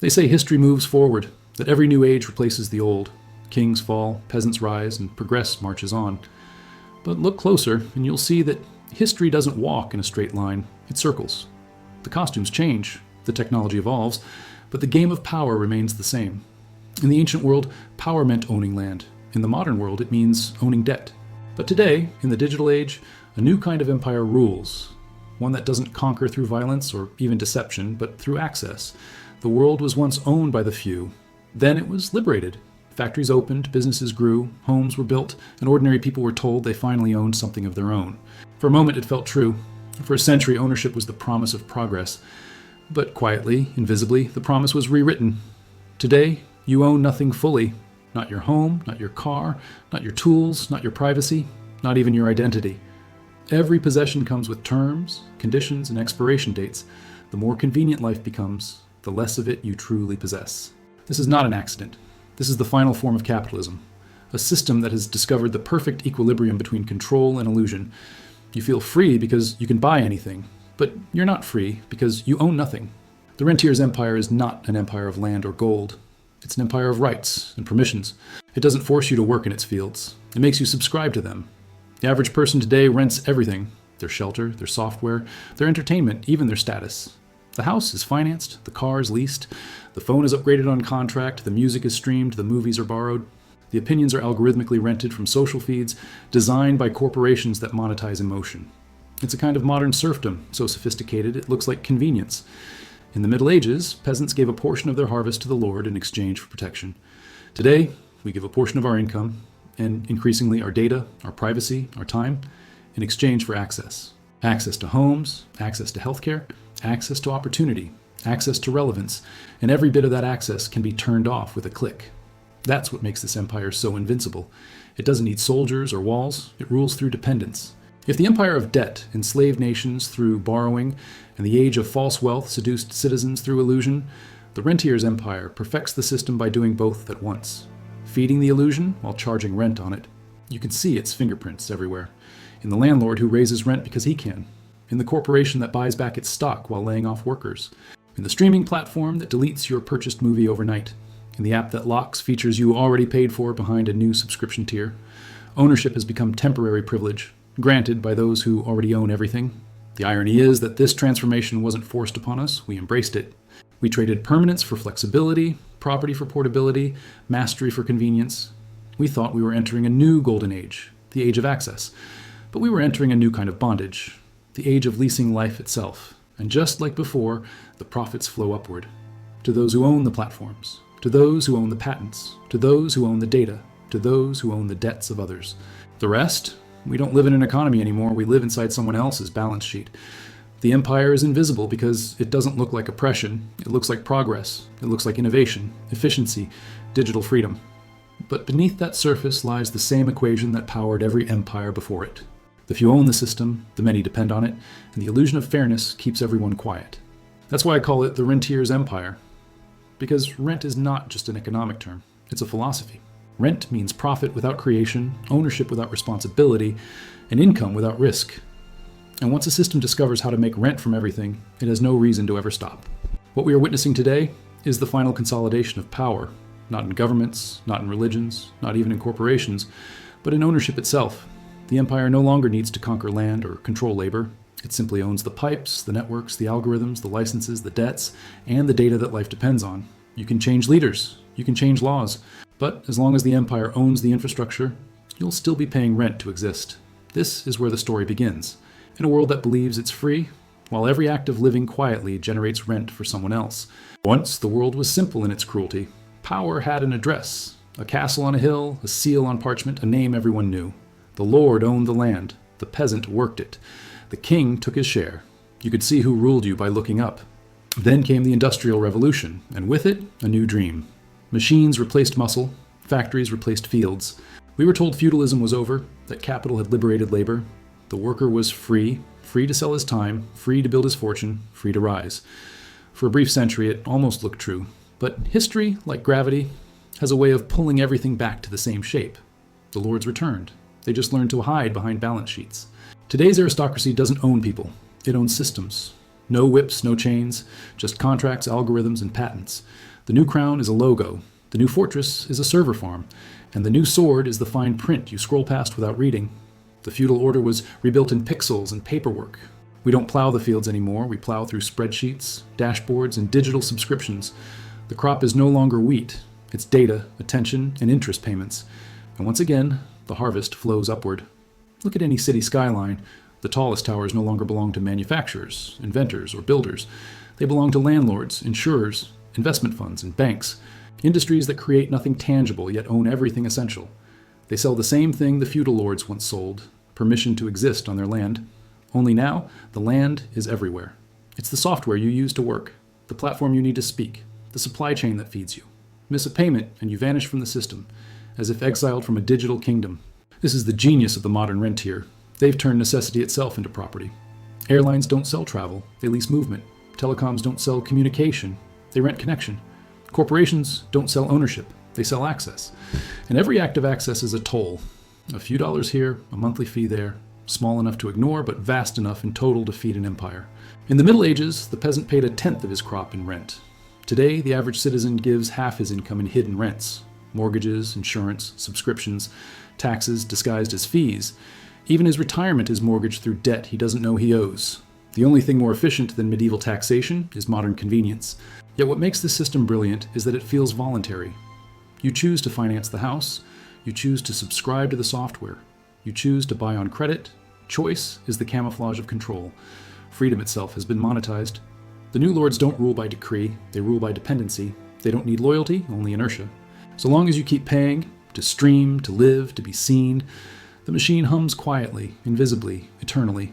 They say history moves forward, that every new age replaces the old. Kings fall, peasants rise, and progress marches on. But look closer, and you'll see that history doesn't walk in a straight line. It circles. The costumes change, the technology evolves, but the game of power remains the same. In the ancient world, power meant owning land. In the modern world, it means owning debt. But today, in the digital age, a new kind of empire rules. One that doesn't conquer through violence or even deception, but through access. The world was once owned by the few. Then it was liberated. Factories opened, businesses grew, homes were built, and ordinary people were told they finally owned something of their own. For a moment, it felt true. For a century, ownership was the promise of progress. But quietly, invisibly, the promise was rewritten. Today, you own nothing fully. Not your home, not your car, not your tools, not your privacy, not even your identity. Every possession comes with terms, conditions, and expiration dates. The more convenient life becomes, the less of it you truly possess. This is not an accident. This is the final form of capitalism, a system that has discovered the perfect equilibrium between control and illusion. You feel free because you can buy anything, but you're not free because you own nothing. The Rentier's Empire is not an empire of land or gold. It's an empire of rights and permissions. It doesn't force you to work in its fields. It makes you subscribe to them. The average person today rents everything: their shelter, their software, their entertainment, even their status. The house is financed, the car is leased, the phone is upgraded on contract, the music is streamed, the movies are borrowed. The opinions are algorithmically rented from social feeds designed by corporations that monetize emotion. It's a kind of modern serfdom, so sophisticated it looks like convenience. In the Middle Ages, peasants gave a portion of their harvest to the Lord in exchange for protection. Today, we give a portion of our income, and increasingly our data, our privacy, our time, in exchange for access. Access to homes, access to healthcare, access to opportunity, access to relevance, and every bit of that access can be turned off with a click. That's what makes this empire so invincible. It doesn't need soldiers or walls, it rules through dependence. If the empire of debt enslaved nations through borrowing, and the age of false wealth seduced citizens through illusion, the Rentier's Empire perfects the system by doing both at once. Feeding the illusion while charging rent on it. You can see its fingerprints everywhere. In the landlord who raises rent because he can. In the corporation that buys back its stock while laying off workers. In the streaming platform that deletes your purchased movie overnight. In the app that locks features you already paid for behind a new subscription tier. Ownership has become temporary privilege, granted by those who already own everything. The irony is that this transformation wasn't forced upon us, we embraced it. We traded permanence for flexibility, property for portability, mastery for convenience. We thought we were entering a new golden age, the age of access. But we were entering a new kind of bondage, the age of leasing life itself. And just like before, the profits flow upward. To those who own the platforms, to those who own the patents, to those who own the data, to those who own the debts of others. The rest? We don't live in an economy anymore, we live inside someone else's balance sheet. The empire is invisible because it doesn't look like oppression, it looks like progress, it looks like innovation, efficiency, digital freedom. But beneath that surface lies the same equation that powered every empire before it. The few own the system, the many depend on it, and the illusion of fairness keeps everyone quiet. That's why I call it the Rentier's Empire. Because rent is not just an economic term, it's a philosophy. Rent means profit without creation, ownership without responsibility, and income without risk. And once a system discovers how to make rent from everything, it has no reason to ever stop. What we are witnessing today is the final consolidation of power, not in governments, not in religions, not even in corporations, but in ownership itself. The empire no longer needs to conquer land or control labor. It simply owns the pipes, the networks, the algorithms, the licenses, the debts, and the data that life depends on. You can change leaders, you can change laws, but as long as the empire owns the infrastructure, you'll still be paying rent to exist. This is where the story begins. In a world that believes it's free, while every act of living quietly generates rent for someone else. Once the world was simple in its cruelty. Power had an address, a castle on a hill, a seal on parchment, a name everyone knew. The lord owned the land, the peasant worked it. The king took his share. You could see who ruled you by looking up. Then came the Industrial Revolution, and with it, a new dream. Machines replaced muscle, factories replaced fields. We were told feudalism was over, that capital had liberated labor. The worker was free to sell his time, free to build his fortune, free to rise. For a brief century, it almost looked true. But history, like gravity, has a way of pulling everything back to the same shape. The lords returned. They just learned to hide behind balance sheets. Today's aristocracy doesn't own people. It owns systems. No whips, no chains, just contracts, algorithms, and patents. The new crown is a logo. The new fortress is a server farm. And the new sword is the fine print you scroll past without reading. The feudal order was rebuilt in pixels and paperwork. We don't plow the fields anymore. We plow through spreadsheets, dashboards, and digital subscriptions. The crop is no longer wheat. It's data, attention, and interest payments. And once again, the harvest flows upward. Look at any city skyline. The tallest towers no longer belong to manufacturers, inventors, or builders. They belong to landlords, insurers, investment funds, and banks. Industries that create nothing tangible yet own everything essential. They sell the same thing the feudal lords once sold, permission to exist on their land. Only now, the land is everywhere. It's the software you use to work, the platform you need to speak, the supply chain that feeds you. Miss a payment and you vanish from the system, as if exiled from a digital kingdom. This is the genius of the modern rentier. They've turned necessity itself into property. Airlines don't sell travel, they lease movement. Telecoms don't sell communication, they rent connection. Corporations don't sell ownership, they sell access. And every act of access is a toll. A few dollars here, a monthly fee there, small enough to ignore, but vast enough in total to feed an empire. In the Middle Ages, the peasant paid a tenth of his crop in rent. Today, the average citizen gives half his income in hidden rents. Mortgages, insurance, subscriptions, taxes disguised as fees. Even his retirement is mortgaged through debt he doesn't know he owes. The only thing more efficient than medieval taxation is modern convenience. Yet what makes this system brilliant is that it feels voluntary. You choose to finance the house. You choose to subscribe to the software. You choose to buy on credit. Choice is the camouflage of control. Freedom itself has been monetized. The new lords don't rule by decree. They rule by dependency. They don't need loyalty, only inertia. So long as you keep paying, to stream, to live, to be seen, the machine hums quietly, invisibly, eternally.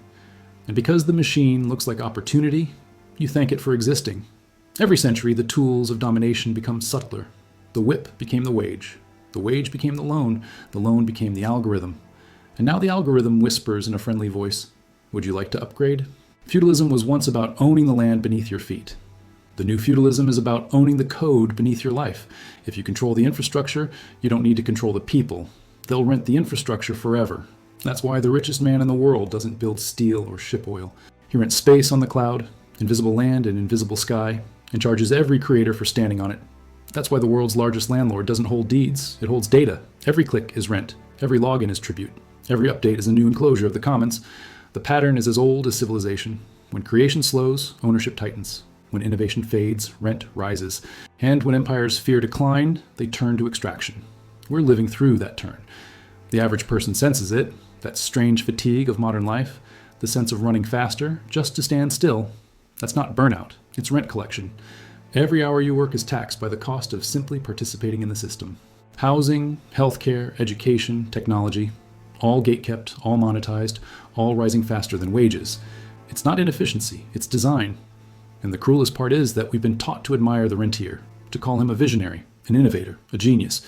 And because the machine looks like opportunity, you thank it for existing. Every century, the tools of domination become subtler. The whip became the wage became the loan became the algorithm. And now the algorithm whispers in a friendly voice, would you like to upgrade? Feudalism was once about owning the land beneath your feet. The new feudalism is about owning the code beneath your life. If you control the infrastructure, you don't need to control the people. They'll rent the infrastructure forever. That's why the richest man in the world doesn't build steel or ship oil. He rents space on the cloud, invisible land and invisible sky, and charges every creator for standing on it. That's why the world's largest landlord doesn't hold deeds, it holds data. Every click is rent, every login is tribute, every update is a new enclosure of the commons. The pattern is as old as civilization. When creation slows, ownership tightens. When innovation fades, rent rises. And when empires fear decline, they turn to extraction. We're living through that turn. The average person senses it, that strange fatigue of modern life, the sense of running faster just to stand still. That's not burnout, it's rent collection. Every hour you work is taxed by the cost of simply participating in the system. Housing, healthcare, education, technology, all gatekept, all monetized, all rising faster than wages. It's not inefficiency, it's design. And the cruelest part is that we've been taught to admire the rentier, to call him a visionary, an innovator, a genius.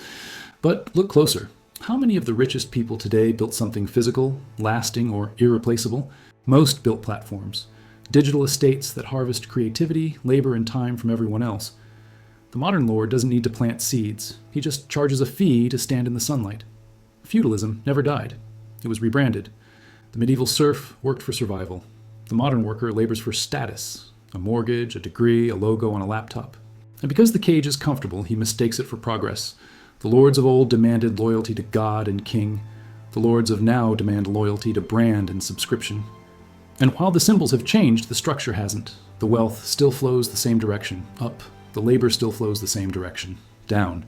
But look closer. How many of the richest people today built something physical, lasting, or irreplaceable? Most built platforms, digital estates that harvest creativity, labor, and time from everyone else. The modern lord doesn't need to plant seeds. He just charges a fee to stand in the sunlight. Feudalism never died. It was rebranded. The medieval serf worked for survival. The modern worker labors for status, a mortgage, a degree, a logo on a laptop. And because the cage is comfortable, he mistakes it for progress. The lords of old demanded loyalty to God and king. The lords of now demand loyalty to brand and subscription. And while the symbols have changed, the structure hasn't. The wealth still flows the same direction, up. The labor still flows the same direction, down.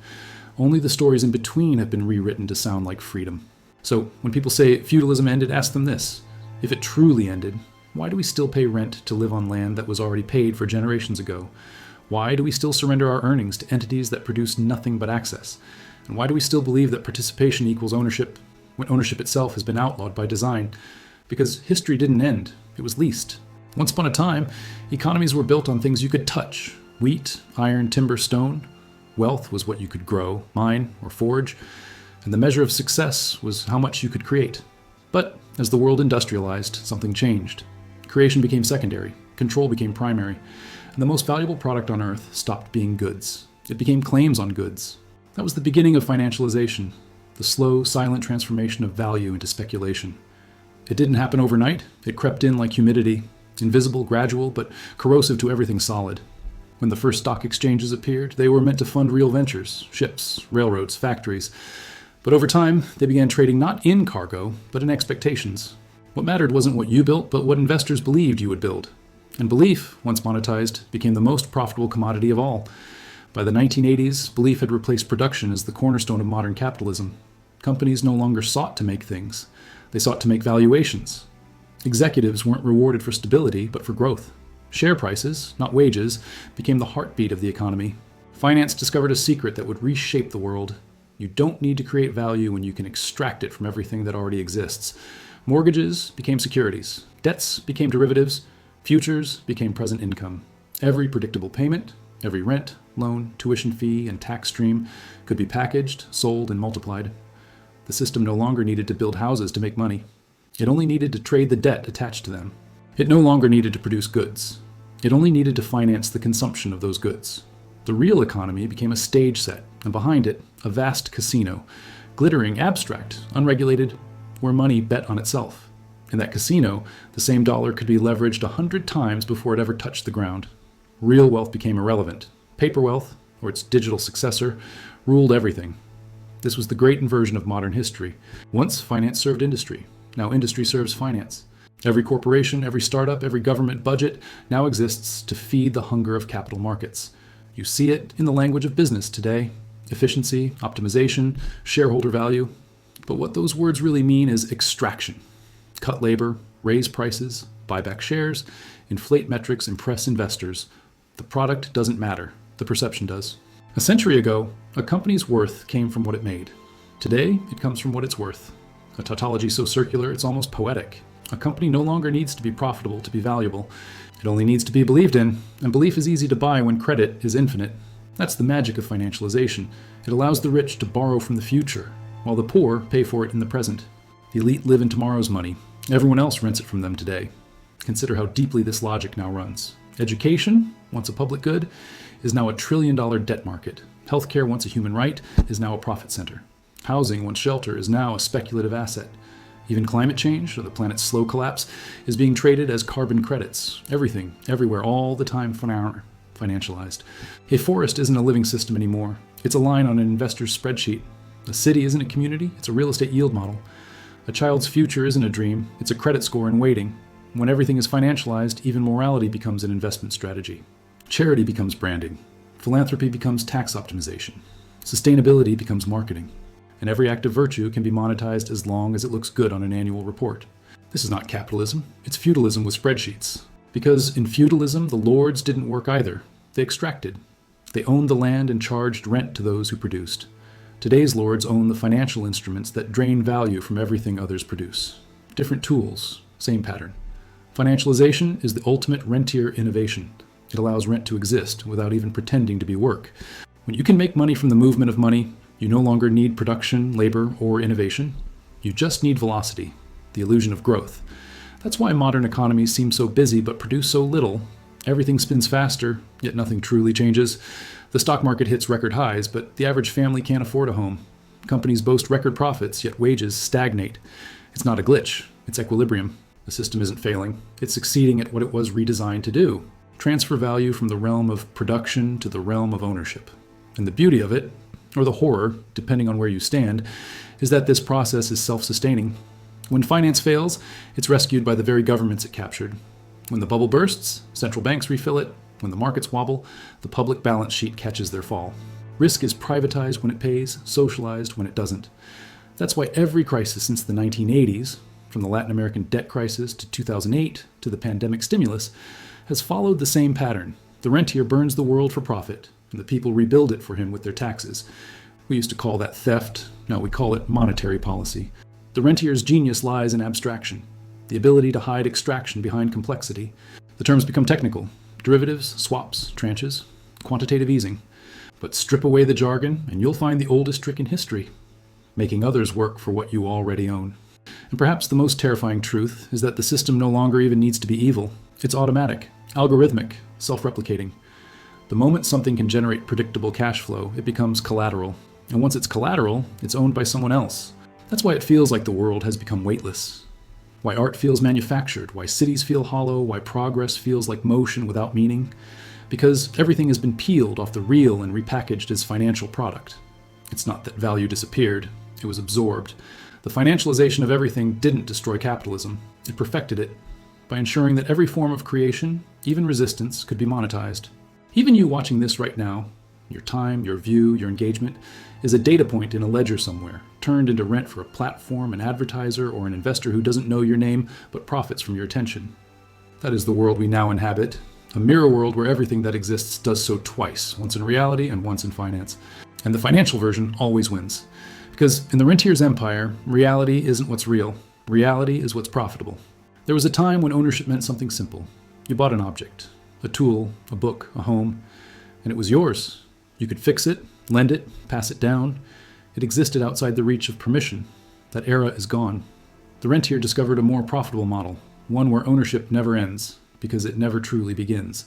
Only the stories in between have been rewritten to sound like freedom. So when people say feudalism ended, ask them this. If it truly ended, why do we still pay rent to live on land that was already paid for generations ago? Why do we still surrender our earnings to entities that produce nothing but access? And why do we still believe that participation equals ownership when ownership itself has been outlawed by design? Because history didn't end, it was leased. Once upon a time, economies were built on things you could touch. Wheat, iron, timber, stone. Wealth was what you could grow, mine, or forge. And the measure of success was how much you could create. But as the world industrialized, something changed. Creation became secondary, control became primary, and the most valuable product on earth stopped being goods. It became claims on goods. That was the beginning of financialization, the slow, silent transformation of value into speculation. It didn't happen overnight. It crept in like humidity. Invisible, gradual, but corrosive to everything solid. When the first stock exchanges appeared, they were meant to fund real ventures, ships, railroads, factories. But over time, they began trading not in cargo, but in expectations. What mattered wasn't what you built, but what investors believed you would build. And belief, once monetized, became the most profitable commodity of all. By the 1980s, belief had replaced production as the cornerstone of modern capitalism. Companies no longer sought to make things. They sought to make valuations. Executives weren't rewarded for stability, but for growth. Share prices, not wages, became the heartbeat of the economy. Finance discovered a secret that would reshape the world. You don't need to create value when you can extract it from everything that already exists. Mortgages became securities. Debts became derivatives. Futures became present income. Every predictable payment, every rent, loan, tuition fee, and tax stream could be packaged, sold, and multiplied. The system no longer needed to build houses to make money. It only needed to trade the debt attached to them. It no longer needed to produce goods. It only needed to finance the consumption of those goods. The real economy became a stage set, and behind it, a vast casino, glittering, abstract, unregulated, where money bet on itself. In that casino, the same dollar could be leveraged 100 times before it ever touched the ground. Real wealth became irrelevant. Paper wealth, or its digital successor, ruled everything. This was the great inversion of modern history. Once, finance served industry. Now industry serves finance. Every corporation, every startup, every government budget now exists to feed the hunger of capital markets. You see it in the language of business today. Efficiency, optimization, shareholder value. But what those words really mean is extraction. Cut labor, raise prices, buy back shares, inflate metrics, impress investors. The product doesn't matter. The perception does. A century ago, a company's worth came from what it made. Today, it comes from what it's worth. A tautology so circular, it's almost poetic. A company no longer needs to be profitable to be valuable. It only needs to be believed in, and belief is easy to buy when credit is infinite. That's the magic of financialization. It allows the rich to borrow from the future, while the poor pay for it in the present. The elite live in tomorrow's money. Everyone else rents it from them today. Consider how deeply this logic now runs. Education, once a public good, is now a trillion-dollar debt market. Healthcare, once a human right, is now a profit center. Housing, once shelter, is now a speculative asset. Even climate change, or the planet's slow collapse, is being traded as carbon credits. Everything, everywhere, all the time financialized. A forest isn't a living system anymore. It's a line on an investor's spreadsheet. A city isn't a community, it's a real estate yield model. A child's future isn't a dream, it's a credit score in waiting. When everything is financialized, even morality becomes an investment strategy. Charity becomes branding. Philanthropy becomes tax optimization. Sustainability becomes marketing. And every act of virtue can be monetized as long as it looks good on an annual report. This is not capitalism, it's feudalism with spreadsheets. Because in feudalism, the lords didn't work either. They extracted. They owned the land and charged rent to those who produced. Today's lords own the financial instruments that drain value from everything others produce. Different tools, same pattern. Financialization is the ultimate rentier innovation. It allows rent to exist without even pretending to be work. When you can make money from the movement of money, you no longer need production, labor, or innovation. You just need velocity, the illusion of growth. That's why modern economies seem so busy but produce so little. Everything spins faster, yet nothing truly changes. The stock market hits record highs, but the average family can't afford a home. Companies boast record profits, yet wages stagnate. It's not a glitch, it's equilibrium. The system isn't failing. It's succeeding at what it was redesigned to do. Transfer value from the realm of production to the realm of ownership. And the beauty of it, or the horror, depending on where you stand, is that this process is self-sustaining. When finance fails, it's rescued by the very governments it captured. When the bubble bursts, central banks refill it. When the markets wobble, the public balance sheet catches their fall. Risk is privatized when it pays, socialized when it doesn't. That's why every crisis since the 1980s, from the Latin American debt crisis to 2008 to the pandemic stimulus, has followed the same pattern. The rentier burns the world for profit, and the people rebuild it for him with their taxes. We used to call that theft. Now we call it monetary policy. The rentier's genius lies in abstraction, the ability to hide extraction behind complexity. The terms become technical: derivatives, swaps, tranches, quantitative easing. But strip away the jargon, and you'll find the oldest trick in history: making others work for what you already own. And perhaps the most terrifying truth is that the system no longer even needs to be evil. It's automatic, algorithmic, self-replicating. The moment something can generate predictable cash flow, it becomes collateral. And once it's collateral, it's owned by someone else. That's why it feels like the world has become weightless. Why art feels manufactured, why cities feel hollow, why progress feels like motion without meaning. Because everything has been peeled off the real and repackaged as financial product. It's not that value disappeared, it was absorbed. The financialization of everything didn't destroy capitalism, it perfected it by ensuring that every form of creation, even resistance, could be monetized. Even you watching this right now, your time, your view, your engagement, is a data point in a ledger somewhere, turned into rent for a platform, an advertiser, or an investor who doesn't know your name but profits from your attention. That is the world we now inhabit, a mirror world where everything that exists does so twice, once in reality and once in finance. And the financial version always wins. Because in the Rentier's Empire, reality isn't what's real. Reality is what's profitable. There was a time when ownership meant something simple. You bought an object, a tool, a book, a home, and it was yours. You could fix it, lend it, pass it down. It existed outside the reach of permission. That era is gone. The rentier discovered a more profitable model, one where ownership never ends, because it never truly begins.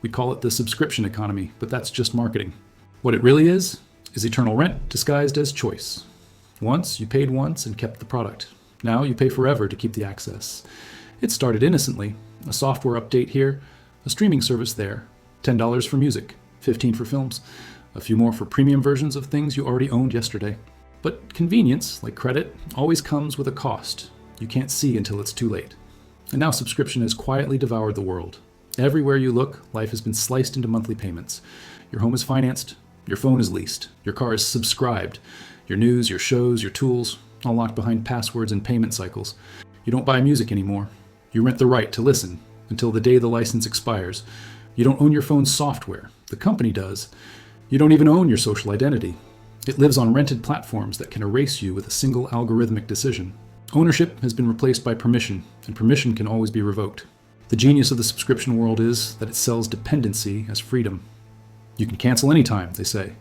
We call it the subscription economy, but that's just marketing. What it really is eternal rent disguised as choice. Once, you paid once and kept the product. Now you pay forever to keep the access. It started innocently. A software update here, a streaming service there, $10 for music, $15 for films, a few more for premium versions of things you already owned yesterday. But convenience, like credit, always comes with a cost you can't see until it's too late. And now subscription has quietly devoured the world. Everywhere you look, life has been sliced into monthly payments. Your home is financed, your phone is leased, your car is subscribed, your news, your shows, your tools, all locked behind passwords and payment cycles. You don't buy music anymore. You rent the right to listen until the day the license expires. You don't own your phone's software. The company does. You don't even own your social identity. It lives on rented platforms that can erase you with a single algorithmic decision. Ownership has been replaced by permission, and permission can always be revoked. The genius of the subscription world is that it sells dependency as freedom. You can cancel anytime, they say.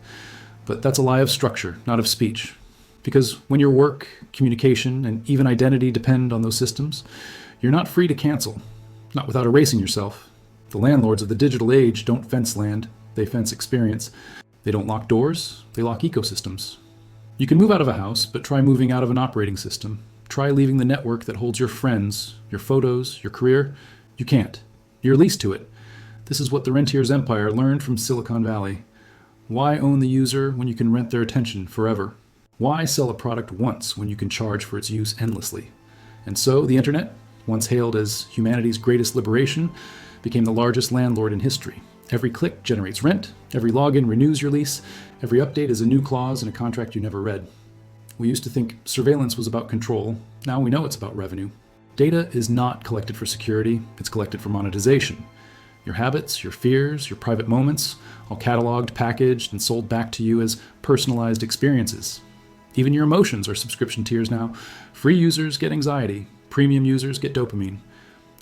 But that's a lie of structure, not of speech. Because when your work, communication, and even identity depend on those systems, you're not free to cancel, not without erasing yourself. The landlords of the digital age don't fence land, they fence experience. They don't lock doors, they lock ecosystems. You can move out of a house, but try moving out of an operating system. Try leaving the network that holds your friends, your photos, your career. You can't. You're leased to it. This is what the Rentier's Empire learned from Silicon Valley. Why own the user when you can rent their attention forever? Why sell a product once when you can charge for its use endlessly? And so the internet, once hailed as humanity's greatest liberation, became the largest landlord in history. Every click generates rent, every login renews your lease, every update is a new clause in a contract you never read. We used to think surveillance was about control. Now we know it's about revenue. Data is not collected for security, it's collected for monetization. Your habits, your fears, your private moments, all cataloged, packaged, and sold back to you as personalized experiences. Even your emotions are subscription tiers now. Free users get anxiety, premium users get dopamine.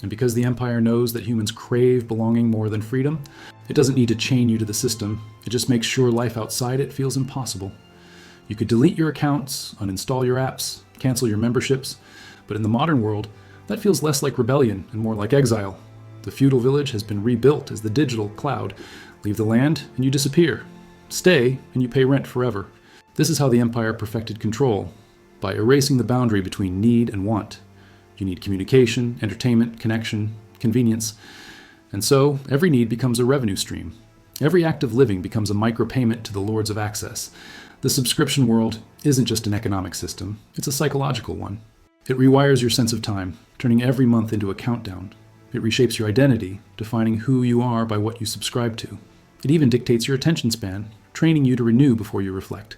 And because the empire knows that humans crave belonging more than freedom, it doesn't need to chain you to the system. It just makes sure life outside it feels impossible. You could delete your accounts, uninstall your apps, cancel your memberships, but in the modern world, that feels less like rebellion and more like exile. The feudal village has been rebuilt as the digital cloud. Leave the land and you disappear. Stay and you pay rent forever. This is how the empire perfected control, by erasing the boundary between need and want. You need communication, entertainment, connection, convenience. And so every need becomes a revenue stream. Every act of living becomes a micropayment to the lords of access. The subscription world isn't just an economic system, it's a psychological one. It rewires your sense of time, turning every month into a countdown. It reshapes your identity, defining who you are by what you subscribe to. It even dictates your attention span, training you to renew before you reflect.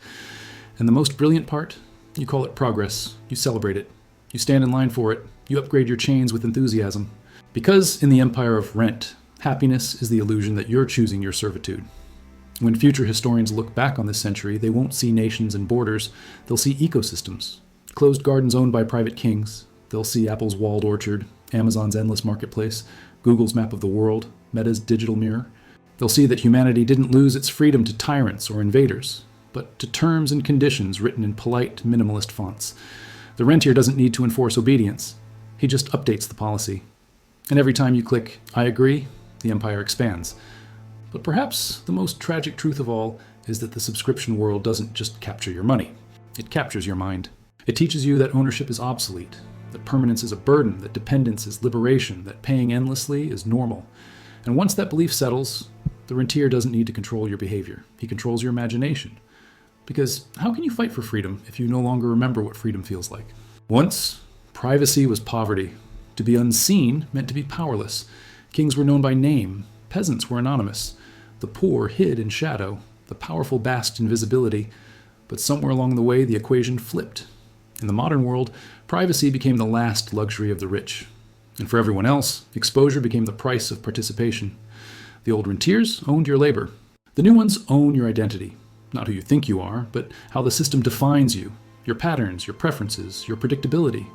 And the most brilliant part? You call it progress. You celebrate it. You stand in line for it. You upgrade your chains with enthusiasm. Because in the empire of rent, happiness is the illusion that you're choosing your servitude. When future historians look back on this century, they won't see nations and borders. They'll see ecosystems. Closed gardens owned by private kings. They'll see Apple's walled orchard, Amazon's endless marketplace, Google's map of the world, Meta's digital mirror. They'll see that humanity didn't lose its freedom to tyrants or invaders, but to terms and conditions written in polite, minimalist fonts. The rentier doesn't need to enforce obedience. He just updates the policy. And every time you click, I agree, the empire expands. But perhaps the most tragic truth of all is that the subscription world doesn't just capture your money. It captures your mind. It teaches you that ownership is obsolete, that permanence is a burden, that dependence is liberation, that paying endlessly is normal. And once that belief settles, the rentier doesn't need to control your behavior. He controls your imagination. Because how can you fight for freedom if you no longer remember what freedom feels like? Once, privacy was poverty. To be unseen meant to be powerless. Kings were known by name. Peasants were anonymous. The poor hid in shadow. The powerful basked in visibility. But somewhere along the way, the equation flipped. In the modern world, privacy became the last luxury of the rich. And for everyone else, exposure became the price of participation. The old rentiers owned your labor. The new ones own your identity. Not who you think you are, but how the system defines you, your patterns, your preferences, your predictability.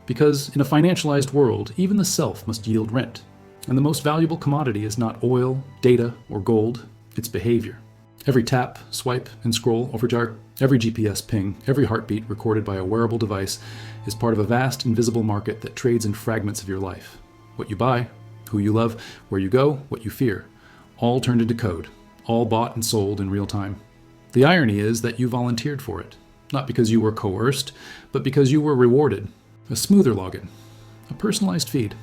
Because in a financialized world, even the self must yield rent. And the most valuable commodity is not oil, data, or gold, it's behavior. Every tap, swipe, and scroll over dark, every GPS ping, every heartbeat recorded by a wearable device is part of a vast, invisible market that trades in fragments of your life. What you buy, who you love, where you go, what you fear, all turned into code, all bought and sold in real time. The irony is that you volunteered for it, not because you were coerced, but because you were rewarded. A smoother login, a personalized feed,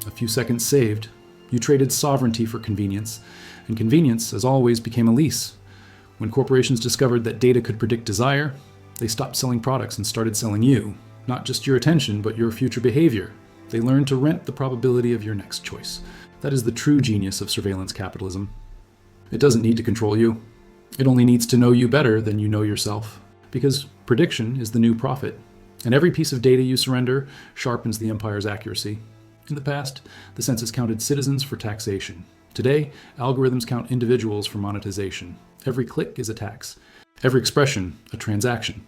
a few seconds saved. You traded sovereignty for convenience, and convenience, as always, became a lease. When corporations discovered that data could predict desire, they stopped selling products and started selling you, not just your attention, but your future behavior. They learned to rent the probability of your next choice. That is the true genius of surveillance capitalism. It doesn't need to control you. It only needs to know you better than you know yourself. Because prediction is the new profit, and every piece of data you surrender sharpens the empire's accuracy. In the past, the census counted citizens for taxation. Today, algorithms count individuals for monetization. Every click is a tax. Every expression, a transaction.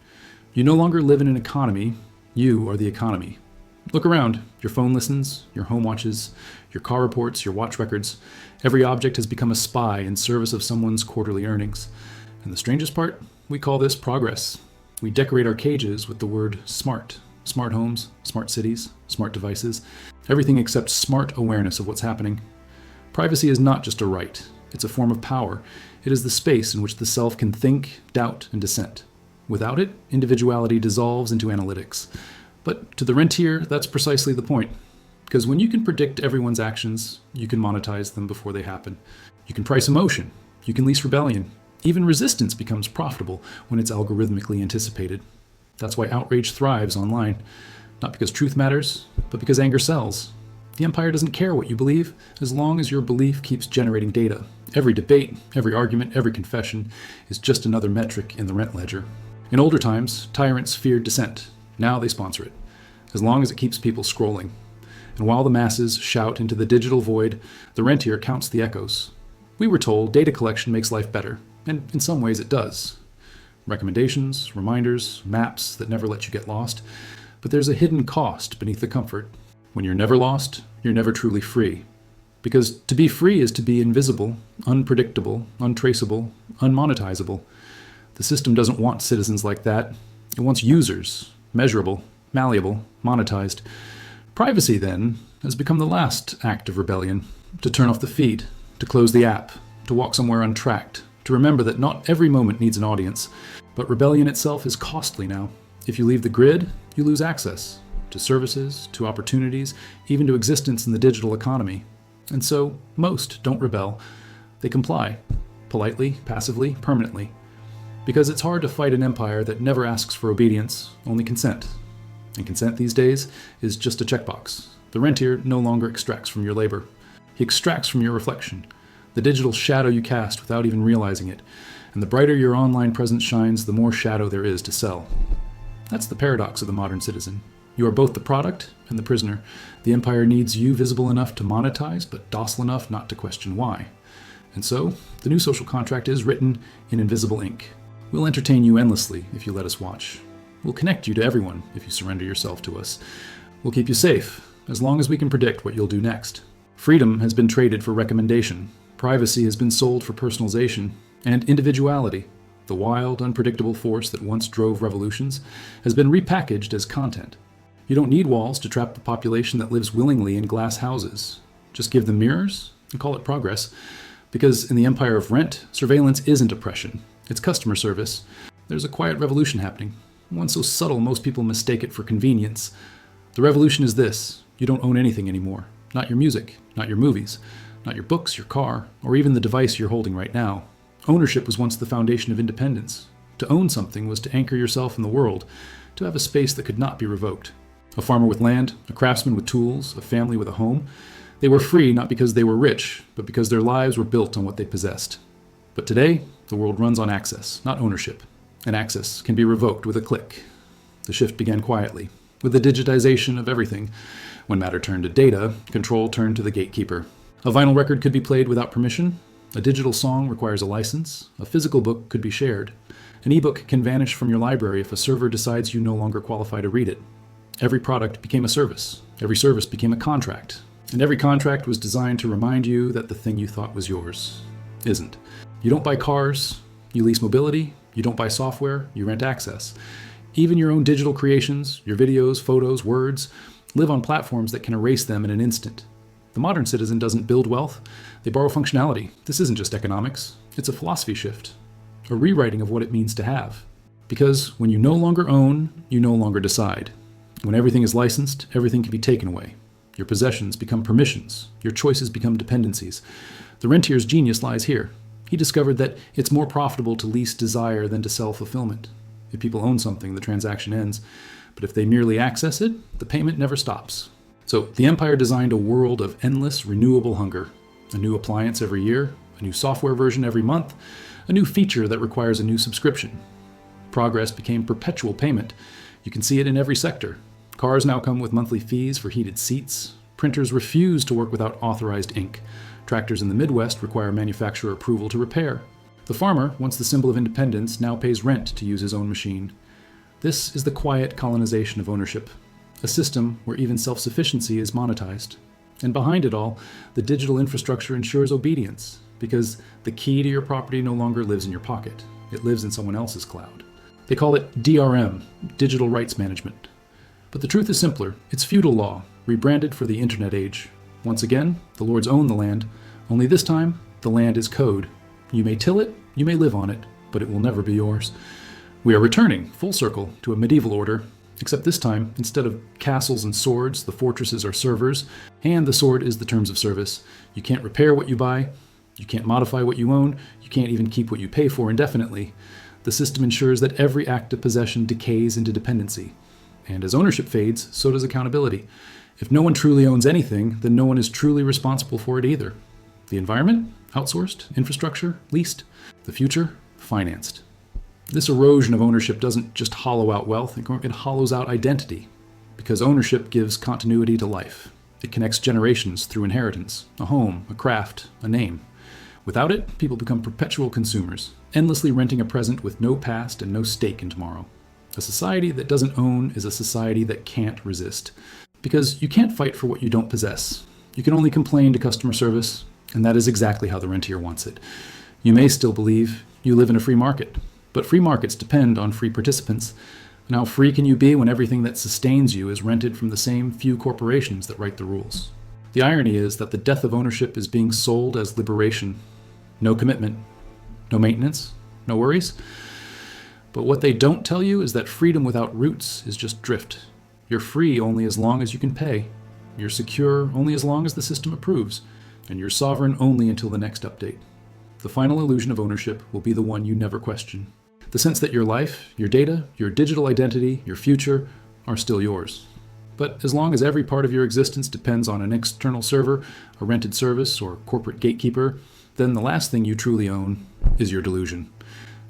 You no longer live in an economy, you are the economy. Look around. Your phone listens, your home watches, your car reports, your watch records. Every object has become a spy in service of someone's quarterly earnings. And the strangest part? We call this progress. We decorate our cages with the word smart. Smart homes, smart cities, smart devices. Everything except smart awareness of what's happening. Privacy is not just a right. It's a form of power. It is the space in which the self can think, doubt, and dissent. Without it, individuality dissolves into analytics. But to the rentier, that's precisely the point. Because when you can predict everyone's actions, you can monetize them before they happen. You can price emotion. You can lease rebellion. Even resistance becomes profitable when it's algorithmically anticipated. That's why outrage thrives online. Not because truth matters, but because anger sells. The empire doesn't care what you believe, as long as your belief keeps generating data. Every debate, every argument, every confession is just another metric in the rent ledger. In older times, tyrants feared dissent. Now they sponsor it, as long as it keeps people scrolling. And while the masses shout into the digital void, the rentier counts the echoes. We were told data collection makes life better, and in some ways it does. Recommendations, reminders, maps that never let you get lost. But there's a hidden cost beneath the comfort. When you're never lost, you're never truly free. Because to be free is to be invisible, unpredictable, untraceable, unmonetizable. The system doesn't want citizens like that. It wants users, measurable, malleable, monetized. Privacy, then, has become the last act of rebellion. To turn off the feed, to close the app, to walk somewhere untracked, to remember that not every moment needs an audience. But rebellion itself is costly now. If you leave the grid, you lose access to services, to opportunities, even to existence in the digital economy. And so, most don't rebel. They comply, politely, passively, permanently. Because it's hard to fight an empire that never asks for obedience, only consent. And consent these days is just a checkbox. The rentier no longer extracts from your labor. He extracts from your reflection, the digital shadow you cast without even realizing it. And the brighter your online presence shines, the more shadow there is to sell. That's the paradox of the modern citizen. You are both the product and the prisoner. The empire needs you visible enough to monetize, but docile enough not to question why. And so, the new social contract is written in invisible ink. We'll entertain you endlessly if you let us watch. We'll connect you to everyone if you surrender yourself to us. We'll keep you safe, as long as we can predict what you'll do next. Freedom has been traded for recommendation. Privacy has been sold for personalization. And individuality, the wild, unpredictable force that once drove revolutions, has been repackaged as content. You don't need walls to trap the population that lives willingly in glass houses. Just give them mirrors and call it progress. Because in the empire of rent, surveillance isn't oppression. It's customer service. There's a quiet revolution happening, one so subtle most people mistake it for convenience. The The revolution is this: you don't own anything anymore. Not your music, not your movies, not your books, your car, or even the device you're holding right now. Ownership was once the foundation of independence. To own something was to anchor yourself in the world, to have a space that could not be revoked. A farmer with land, a craftsman with tools, a family with a home. They were free not because they were rich, but because their lives were built on what they possessed. But today, the world runs on access, not ownership. And access can be revoked with a click. The shift began quietly, with the digitization of everything. When matter turned to data, control turned to the gatekeeper. A vinyl record could be played without permission. A digital song requires a license. A physical book could be shared. An ebook can vanish from your library if a server decides you no longer qualify to read it. Every product became a service. Every service became a contract. And every contract was designed to remind you that the thing you thought was yours isn't. You don't buy cars, you lease mobility. You don't buy software, you rent access. Even your own digital creations, your videos, photos, words, live on platforms that can erase them in an instant. The modern citizen doesn't build wealth, they borrow functionality. This isn't just economics, it's a philosophy shift, a rewriting of what it means to have. Because when you no longer own, you no longer decide. When everything is licensed, everything can be taken away. Your possessions become permissions, your choices become dependencies. The rentier's genius lies here. He discovered that it's more profitable to lease desire than to sell fulfillment. If people own something, the transaction ends. But if they merely access it, the payment never stops. So the empire designed a world of endless, renewable hunger. A new appliance every year, a new software version every month, a new feature that requires a new subscription. Progress became perpetual payment. You can see it in every sector. Cars now come with monthly fees for heated seats. Printers refuse to work without authorized ink. Tractors in the Midwest require manufacturer approval to repair. The farmer, once the symbol of independence, now pays rent to use his own machine. This is the quiet colonization of ownership, a system where even self-sufficiency is monetized. And behind it all, the digital infrastructure ensures obedience, because the key to your property no longer lives in your pocket. It lives in someone else's cloud. They call it DRM, digital rights management. But the truth is simpler. It's feudal law, rebranded for the internet age. Once again, the lords own the land, only this time, the land is code. You may till it, you may live on it, but it will never be yours. We are returning, full circle, to a medieval order, except this time, instead of castles and swords, the fortresses are servers, and the sword is the terms of service. You can't repair what you buy, you can't modify what you own, you can't even keep what you pay for indefinitely. The system ensures that every act of possession decays into dependency. And as ownership fades, so does accountability. If no one truly owns anything, then no one is truly responsible for it either. The environment? Outsourced. Infrastructure? Leased. The future? Financed. This erosion of ownership doesn't just hollow out wealth, it hollows out identity. Because ownership gives continuity to life. It connects generations through inheritance, a home, a craft, a name. Without it, people become perpetual consumers, endlessly renting a present with no past and no stake in tomorrow. A society that doesn't own is a society that can't resist. Because you can't fight for what you don't possess. You can only complain to customer service, and that is exactly how the rentier wants it. You may still believe you live in a free market, but free markets depend on free participants. And how free can you be when everything that sustains you is rented from the same few corporations that write the rules? The irony is that the death of ownership is being sold as liberation. No commitment, no maintenance, no worries. But what they don't tell you is that freedom without roots is just drift. You're free only as long as you can pay. You're secure only as long as the system approves. And you're sovereign only until the next update. The final illusion of ownership will be the one you never question. The sense that your life, your data, your digital identity, your future are still yours. But as long as every part of your existence depends on an external server, a rented service, or corporate gatekeeper, then the last thing you truly own is your delusion.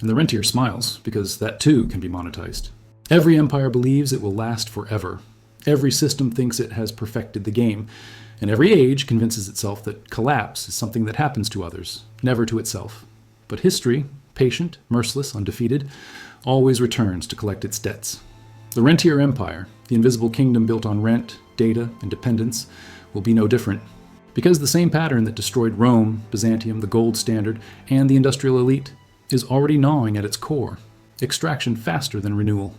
And the rentier smiles, because that too can be monetized. Every empire believes it will last forever. Every system thinks it has perfected the game. And every age convinces itself that collapse is something that happens to others, never to itself. But history, patient, merciless, undefeated, always returns to collect its debts. The Rentier Empire, the invisible kingdom built on rent, data, and dependence, will be no different. Because the same pattern that destroyed Rome, Byzantium, the gold standard, and the industrial elite is already gnawing at its core. Extraction faster than renewal.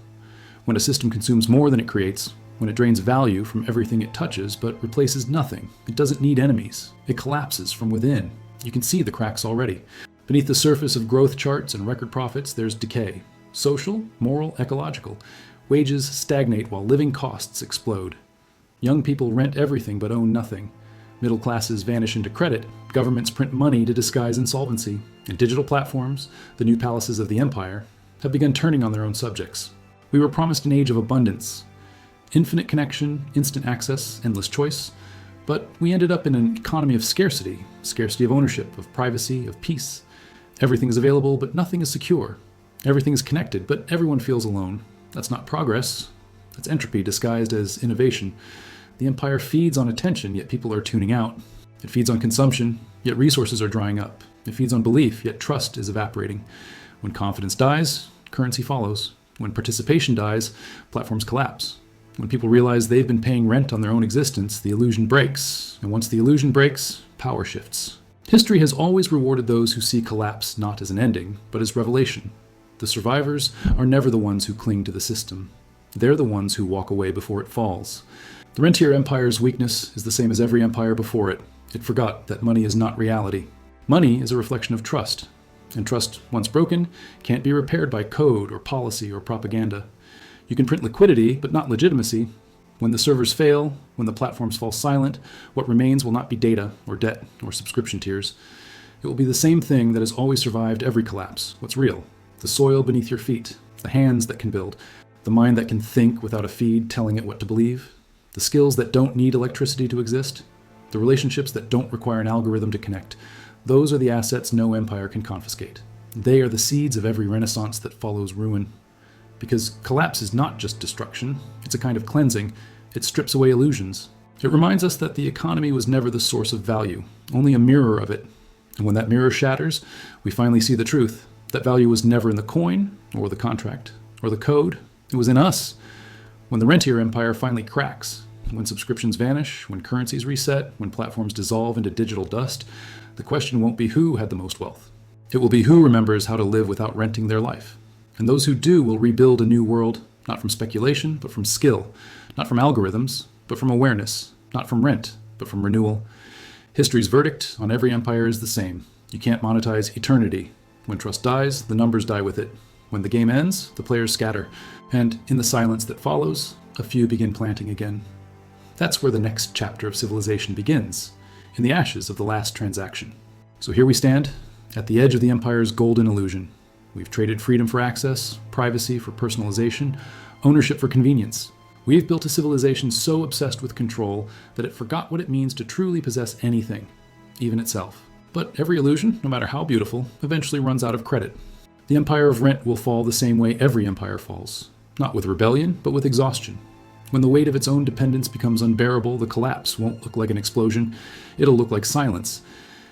When a system consumes more than it creates, when it drains value from everything it touches but replaces nothing, it doesn't need enemies. It collapses from within. You can see the cracks already. Beneath the surface of growth charts and record profits, there's decay. Social, moral, ecological. Wages stagnate while living costs explode. Young people rent everything but own nothing. Middle classes vanish into credit. Governments print money to disguise insolvency. And digital platforms, the new palaces of the empire, have begun turning on their own subjects. We were promised an age of abundance, infinite connection, instant access, endless choice, but we ended up in an economy of scarcity of ownership, of privacy, of peace. Everything is available, but nothing is secure. Everything is connected, but everyone feels alone. That's not progress. That's entropy disguised as innovation. The empire feeds on attention, yet people are tuning out. It feeds on consumption, yet resources are drying up. It feeds on belief, yet trust is evaporating. When confidence dies, currency follows. When participation dies, platforms collapse. When people realize they've been paying rent on their own existence, the illusion breaks. And once the illusion breaks, power shifts. History has always rewarded those who see collapse not as an ending, but as revelation. The survivors are never the ones who cling to the system. They're the ones who walk away before it falls. The Rentier Empire's weakness is the same as every empire before it. It forgot that money is not reality. Money is a reflection of trust. And trust, once broken, can't be repaired by code or policy or propaganda. You can print liquidity, but not legitimacy. When the servers fail, when the platforms fall silent, what remains will not be data or debt or subscription tiers. It will be the same thing that has always survived every collapse. What's real? The soil beneath your feet, the hands that can build, the mind that can think without a feed telling it what to believe, the skills that don't need electricity to exist, the relationships that don't require an algorithm to connect. Those are the assets no empire can confiscate. They are the seeds of every renaissance that follows ruin. Because collapse is not just destruction, it's a kind of cleansing. It strips away illusions. It reminds us that the economy was never the source of value, only a mirror of it. And when that mirror shatters, we finally see the truth. That value was never in the coin, or the contract, or the code. It was in us. When the Rentier Empire finally cracks, when subscriptions vanish, when currencies reset, when platforms dissolve into digital dust, the question won't be who had the most wealth. It will be who remembers how to live without renting their life. And those who do will rebuild a new world, not from speculation, but from skill, not from algorithms, but from awareness, not from rent, but from renewal. History's verdict on every empire is the same. You can't monetize eternity. When trust dies, the numbers die with it. When the game ends, the players scatter. And in the silence that follows, a few begin planting again. That's where the next chapter of civilization begins, in the ashes of the last transaction. So here we stand, at the edge of the empire's golden illusion. We've traded freedom for access, privacy for personalization, ownership for convenience. We've built a civilization so obsessed with control that it forgot what it means to truly possess anything, even itself. But every illusion, no matter how beautiful, eventually runs out of credit. The empire of rent will fall the same way every empire falls, not with rebellion, but with exhaustion. When the weight of its own dependence becomes unbearable, the collapse won't look like an explosion, it'll look like silence.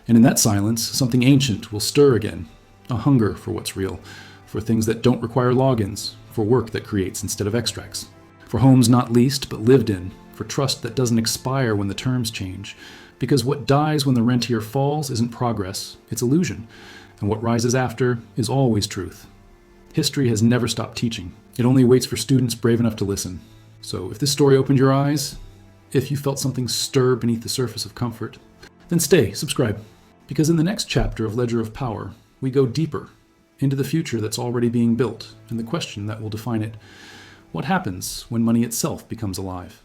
And in that silence, something ancient will stir again. A hunger for what's real, for things that don't require logins, for work that creates instead of extracts, for homes not leased but lived in, for trust that doesn't expire when the terms change. Because what dies when the rentier falls isn't progress, it's illusion, and what rises after is always truth. History has never stopped teaching. It only waits for students brave enough to listen. So if this story opened your eyes, if you felt something stir beneath the surface of comfort, then stay, subscribe. Because in the next chapter of Ledger of Power, we go deeper into the future that's already being built and the question that will define it. What happens when money itself becomes alive?